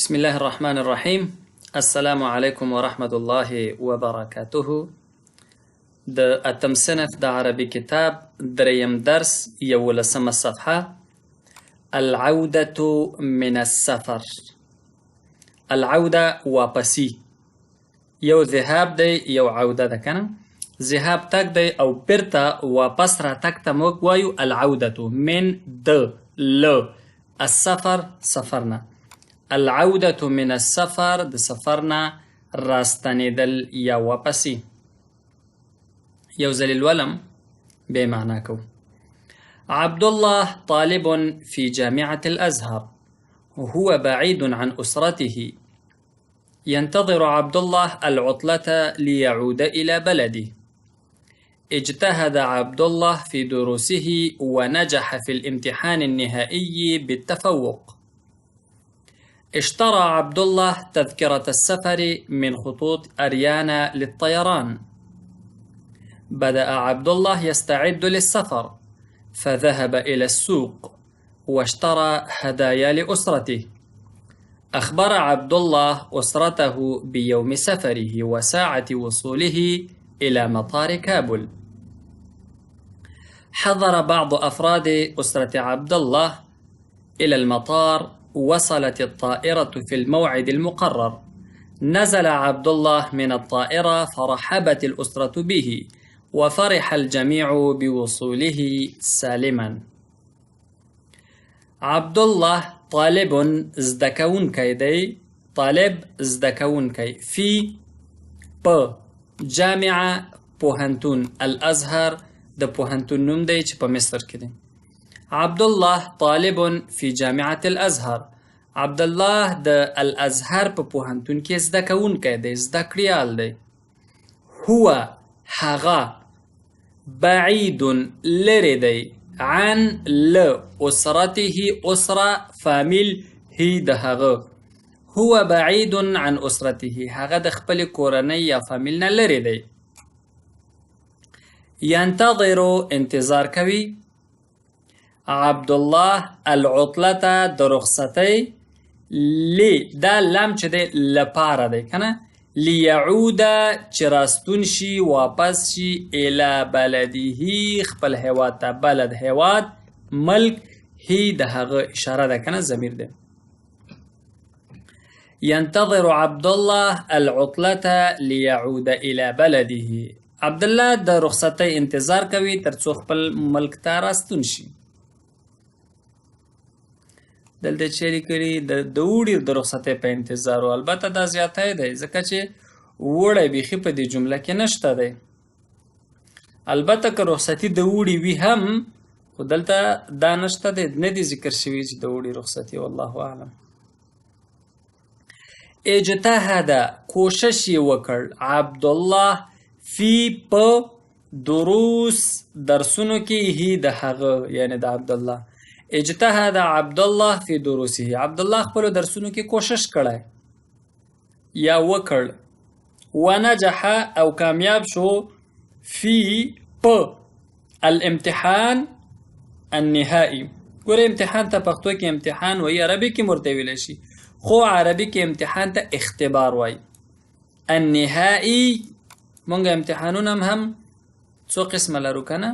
بسم الله الرحمن الرحیم. السلام علیکم ورحمة الله وبرکاته. د اتم صنف د عربي کتاب دریم درس 11 صفحه العودة من السفر. العوده واپسی، یو ذهاب دی یو عوده ده کنه. ذهاب تک دی او بیرته واپس را تک ته موږ وایو العودة من د ل السفر سفرنه. العودة من السفر د سفرنا راستنیدل یا واپسی. یو ځل الولم به معنا کو. عبد الله طالب في جامعة الأزهر، هو بعيد عن أسرته. ينتظر عبد الله العطلة ليعود إلى بلده. اجتهد عبد الله في دروسه ونجح في الامتحان النهائي بالتفوق. اشترى عبد الله تذكرة السفر من خطوط أريانا للطيران. بدأ عبد الله يستعد للسفر، فذهب إلى السوق واشترى هدايا لأسرته. أخبر عبد الله أسرته بيوم سفره وساعة وصوله إلى مطار كابول. حضر بعض أفراد أسرة عبد الله إلى المطار. وصلت الطائرة في الموعد المقرر. نزل عبد الله من الطائرة فرحبت الأسرة به وفرح الجميع بوصوله سالما. عبد الله طالب زدكونکی دی. طالب زدكونکی في جامعه پوهنتون الازهر د پوهنتون نوم دی چې په مصر کې دی. عبد الله طالب في جامعة الأزهر. عبد الله د الازهر په پوهنتون کې زده کوونکی دی، زده کړیال دی. هو هغه بعید لرې دی عن ل اسرته اسره فامیل هی د هغه. هو بعید عن اسرته، هغه د خپل کورنۍ یا فامیل نه لرې دی. ينتظر انتظار کوي. عبد الله العطلة د رخصتۍ لی دا لام چې دی لپاره دی کنه. لیعود چې راستون شي واپس شي الی بلده خپل هیواد ته. بلد هیواد، ملک، هی د هغه اشاره ده کنه، ضمیر دی. ينتظر عبد الله العطلة ليعود الى بلده. عبد الله د رخصتۍ انتظار کوي تر څو خپل ملک ته راستون شي. دلته چیرې کړي د اوړي د رخصتۍ په انتظار. البته دا زیاتی دی ځکه چې اوړی بیخي په دې جمله کې نشته دی. البته که رخصتي د اوړي وي هم، خو دلته دا نشته دی، نه دی ذکر شوي چې د اوړي رخصتي. والله اعلم. اجتهد کوشش یې وکړ عبدالله فی په دروس درسونو کې هی د هغه یعنی د عبدالله. اجتهد عبدالله فی دروسه، عبدالله خپل درسونو کې کوشش کړی یا وکړ. ونجح او کامیاب شو فی په الامتحان النهائي. ګوره امتحان ته پښتو کې امتحان وایي، عربي کې مرته ویلی شي، خو عربي کې امتحان ته اختبار وایي. النهائي مونږ امتحانونه هم څو قسمه لرو کنه.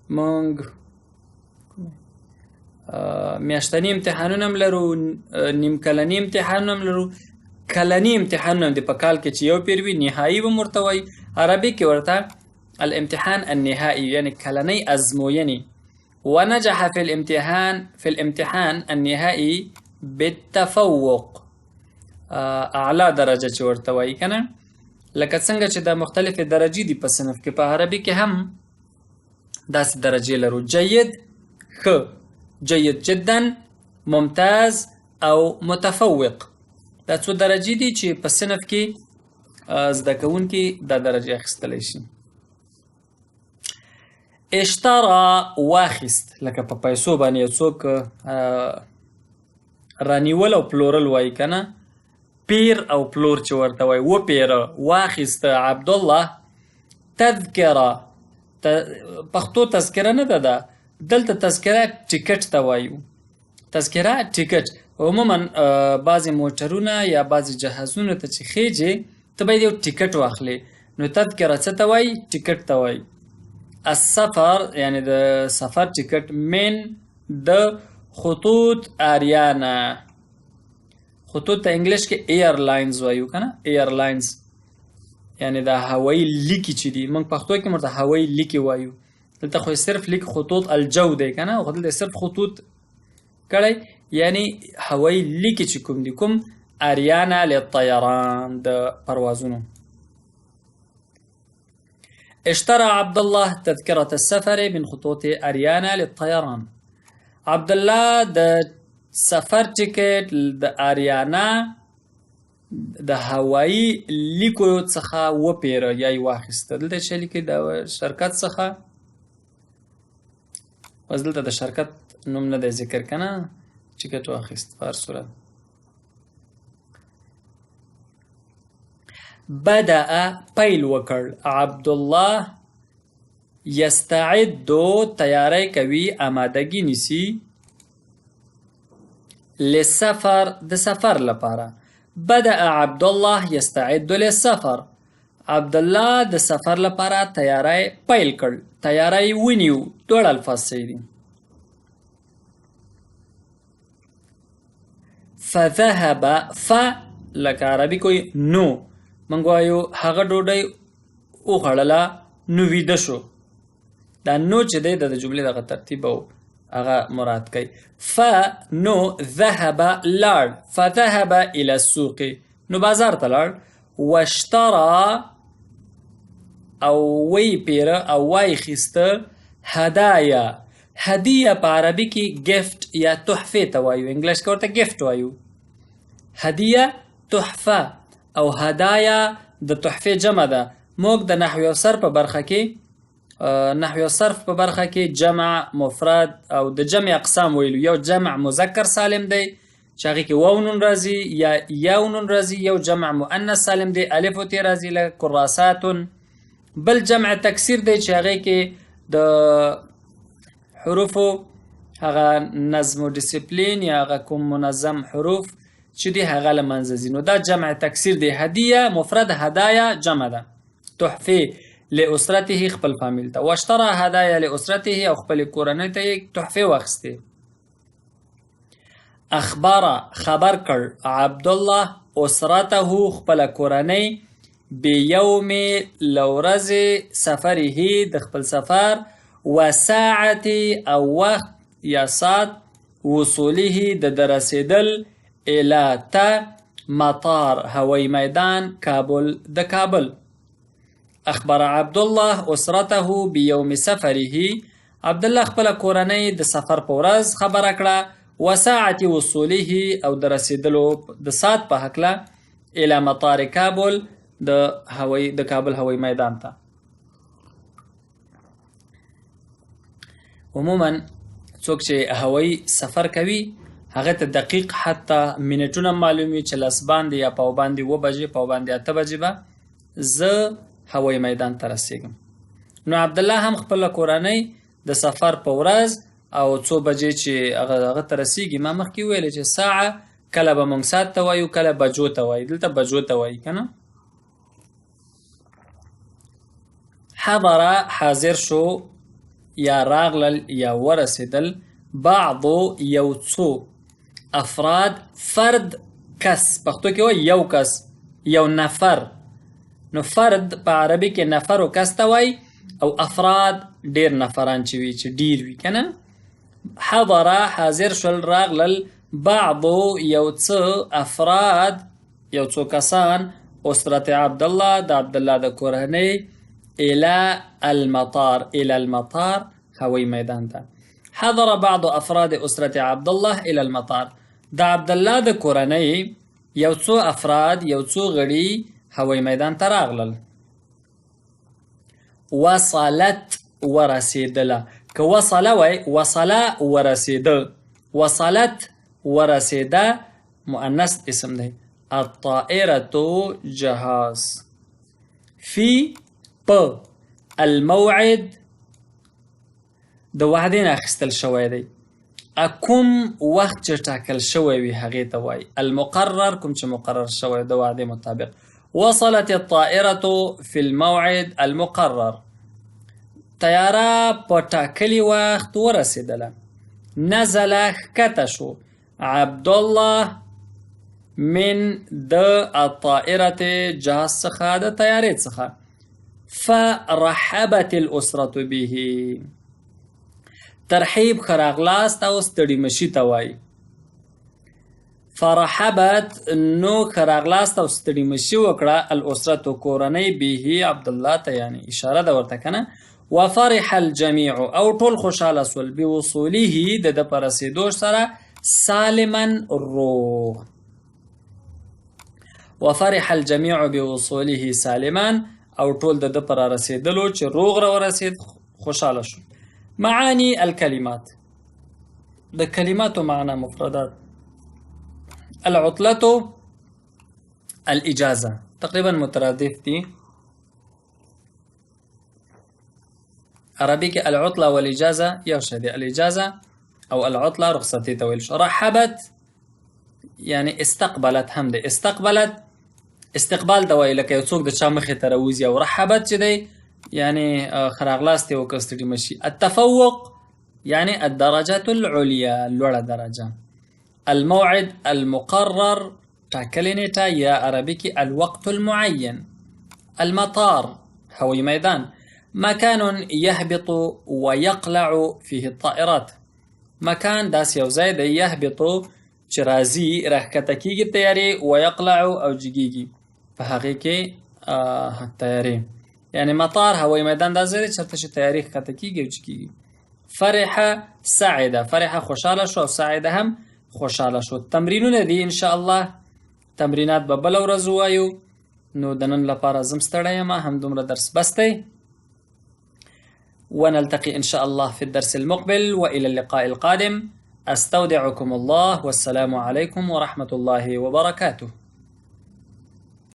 مونږ میاشتنی امتحانونه هم لرو، نیم کلنی امتحانونه هم لرو، کلنی امتحانونه هم د په کال کې چې یو پیر وي. نهایي به ورته وایي. عربي کې ورته الامتحان النهائي یعنی کلنی ازموینې. ونجح في الامتحان النهائي بالتفوق، اعلی درجه چې ورته وایي کنه. لکه څنګه چې د مختلفې درجې دي په صنف کې، په عربي کې هم داسې درجې لرو. جید، ښه، جید جدا، ممتاز او متفوق. دا څو درجې دي چې په صنف کې زده کوونکي دا درجه اخیستلی شي. اشترا واخیست، لکه په پیسو باندې یو څوک رانیول او پلورل وایي کنه. پیر او پلور چې ورته وایي. وپیره، واخیست عبدالله تذکره. پښتو تذکره نه ده، دلته تذکره ټیکټ ته وایو. تذکره ټیکټ. عموما بعضې موټرونه یا بعضې جهازونو ته چې خیجې ته باید یو ټیکټ واخلې. نو تذکره څه ته وایي؟ ټیکټ ته وایي. السفر یعنی د سفر ټیکټ من د خطوط آریانا. خطوط ته انګلیش کې ایرلاینز وایو که نه، ایرلاینز یعنی د هوایي لیکې چې دي، موږ پښتو کې ورته هوایي لیکې وایو. دلته خو صرف لیک خطوط الجو دی که نه، خو دلته صرف خطوط کړی یعنی هوایي لیکې چې کوم دي، کوم آریانا للطیران د پروازونو. اشترى عبد الله تذكرة السفر من خطوط آریانا للطيران. عبد الله د سفر ټیکټ د آریانا د هوایي لیکو څخه وپیره یا یې واخیسته. دلته چې لیکي د شرکت څخه، اوس دلته د شرکت نوم نه دی ذکر که نه، ټیکټ واخیست په هر صورت. بدأ پیل وکړ عبدالله یستعدو تیاری کوي، آمادګي نیسي، للسفر د سفر لپاره. بدأ عبدالله یستعد للسفر. عبدالله د سفر لپاره تیاری پیل کړ، تیاری ونیو. دوړ الفاظ صحیح دي. فذهب، ف لکه عربي کوي نو، موږ وایو هغه ډوډۍ وخوړله نو ویده شو. دا نو چې دی د جملې دغه ترتیب او هغه مراد کوي. ف نو ذهب لاړ، فذهب الى السوق نو بازار ته لاړ. واشترى او وی پیره او وای خیسته، هدایا. هدیه په عربي کې ګفت یا تحفې ته وایو، انګلیش کې ورته ګفت وایو. هدیه تحفه او هدایا د تحفې جمع ده. موږ د نحو او صرف په برخه کې جمع، مفرد او د جمع اقسام ویلو. یو جمع مذکر سالم دی چې هغې کې واو نون راځي یا یاو نون راځي. یو جمع مؤنث سالم دی الف و ت راځي لکه کراسات. بل جمع تکسیر دی چې هغې کې د حروفو هغه نظم و ډیسپلین یا هغه کوم منظم حروف چې دی هغه له منځه ځي. نو دا جمع تکسیر دی. هدیه مفرد، هدایا جمع ده. تحفې لاسرته خپل فامیل ته. واشترى هدایا لاسرته او خپل کورنۍ ته یې تحفې واخیستې. اخباره خبر کړ عبدالله اسرته خپل کورنۍ بیوم لورځې سفره د خپل سفر، وساعت او وخت یا ساعت، وصوله د رسیدل، الى تا مطار هوایی میدان کابل د کابل. اخبر عبدالله اسرته بیوم سفره. عبدالله خپل کورنۍ د سفر په ورځ خبره کړه. وساعت وصوله او د رسیدلو د ساعت په هکله، الى مطار کابل د کابل هوایی میدان ته. عموما څوک چې هوایی سفر کوي هغه ته دقیق حتی منټونه معلومي چې لس باندې یا پاو باندې 2 بجې، پاو باندې 8 بجې به زه هوایی میدان ته رسیږم. نو عبدالله هم خپل کورنۍ د سفر په ورځ او څو بجې چې هغه ته رسیږي، ما مخکې ویلې چې ساعه کله به موږ ساعت ته وایو، کله بجو ته وایو، دلته بجو ته وایي که نه. حضر حاضر شو یا راغلل یا ورسېدل، بعضو یو څو، افراد فرد کس، پښتو کې وایي یو کس، یو نفر. نو فرد په عربي کې نفر و کس ته وایي، او افراد ډیر نفران چې وي چې ډیر وي که نه. حضر حاضر شول، راغلل، بعضو یو څه، افراد یو څو کسان، اسرت عبدالله د عبدالله د کورنۍ، الى المطار، الى المطار هوایی میدان ته. حضر بعض افراد اسرت عبدالله الى المطار. د عبدالله د کورنۍ یو څو افراد، یو څو غړي هوایی میدان ته راغلل. وصلت ورسیدله، که وصله وای وصله ورسیده، وصلت ورسیده مؤنث اسم دی. الطائرة جهاز. فی په الموعد د وعدې نه اخیستل شوی دی. کوم وخت چې ټاکل شوی وي هغې ته وایي. المقرر کوم چې مقرر شوی د وعدې مطابق. وصلت الطائرة في الموعد المقرر. طیاره په ټاکلي وخت ورسېدله. نزل ښکته شو عبدالله من د الطائرة جهاز څخه د طیارې څخه. فرحبت الاسرة به. ترحیب ښه راغلاست او ستړي مشي ته وایي. فرحبت نو ښه راغلاست او ستړي مشي وکړه الاسرة کورنۍ به عبدالله ته، یعنی اشاره ده ورته که نه. وفرح الجميع او ټول خوشحاله سول بوصوله د ده په رسېدو سره سالما روغ. وفرح الجميع بوصوله سالما او ټول د ده په رارسېدلو چې روغ را ورسېد خوشحاله شو. معانی الکلمات، د کلماتو معنا مفردات. العطلة الاجازه تقریبا مترادف دي. عربي کې العطله والاجازه یو شی دی. الاجازه او العطله رخصتي ته ویل شو. رحبت یعنی استقبلت هم دی. استقبلت استقبال ته وایي لکه یو څوک د چا مخې ته راوځي. او رحبت چې دی یعنی ښه راغلاست یې وکړه ستړي مشي. التفوق یعنی الدرجة العليا لوړه درجه. الموعد المقرر ټاکلې نیټه یا عربي کې الوقت المعين. المطار هوایي میدان. مكان يهبط ويقلع فيه الطائرات. مکان داسې یو ځای دی یهبط چې راځي راښکته کېږي طیارې، ویقلع او جګېږي په هغې کې طیارې. یعنی مطار هوایي میدان دا ځای دی چېرته چې طیارې ښکته کېږي او جګېږي. فرح سعده، فرح خوشحاله شو او سعده هم خوشحاله شو. تمرینونه دي انشاءالله، تمرینات به بله ورځ ووایو. نو د نن لپاره زم ستړی یم، همدومره درس بس دی. ونلتقي إن شاء الله في الدرس المقبل، وإلى اللقاء القادم. أستودعكم الله والسلام عليكم ورحمة الله وبركاته.